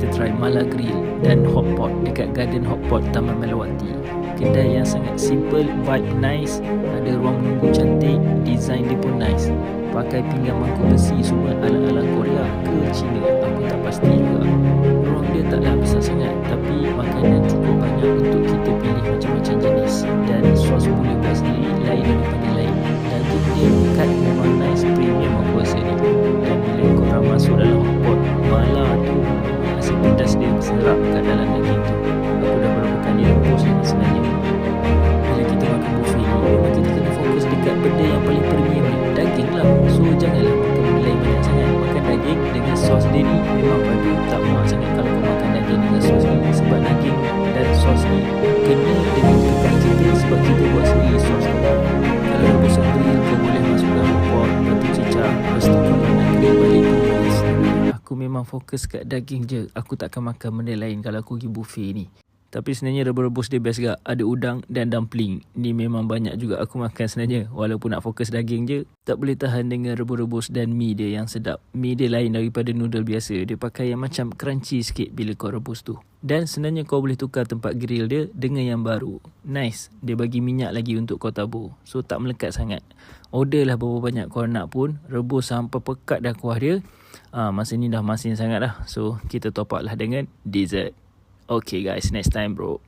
kita try Mala Grill dan Hotpot dekat Garden Hotpot Taman Melawati. Kedai yang sangat simple, vibe nice, ada ruang menunggu cantik, design dia pun nice. Pakai pinggan mangkuk besi semua ala-ala Korea ke Cina, aku tak pasti juga. Ruang dia taklah besar sangat, tapi makanan cukup banyak untuk kita pilih macam-macam jenis. Dan sos boleh buat sendiri, lain daripada lain. Daging dia cut memang nice, premium aku rasa ni. Dan bila korang masuk dalam hotpot, Mala tu rasa pedas dia serap kat dalam daging tu. Aku dah berapa kali rebus ni sebenarnya. Bila kita makan buffet ni, memang kita kena fokus dekat benda yang paling premium ni, daging lah. So janganlah makan benda lain banyak sangat. Makan daging dengan sos dia ni memang padu, tak muak sangat kalau kau makan daging dengan sos ni. Sebab daging dan sos ni kena dengan kekan kita sebab kita buat sendiri sos ni. Kalau rebus grill, kau boleh masuk dalam pot, batu cicak, lepas tu kau nak grill balik pun boleh sendiri. Aku memang fokus kat daging je. Aku takkan makan benda lain kalau aku pergi buffet ni. Tapi sebenarnya rebus-rebus dia best gak. Ada udang dan dumpling. Ni memang banyak juga aku makan sebenarnya. Walaupun nak fokus daging je, tak boleh tahan dengan rebus-rebus dan mi dia yang sedap. Mi dia lain daripada noodle biasa. Dia pakai yang macam crunchy sikit bila kau rebus tu. Dan sebenarnya kau boleh tukar tempat grill dia dengan yang baru. Nice. Dia bagi minyak lagi untuk kau tabur. So tak melekat sangat. Order lah berapa banyak kau nak pun. Rebus sampai pekat dah kuah dia. Masa ni dah masin sangat dah. So kita top up lah dengan dessert. Okay guys, next time bro.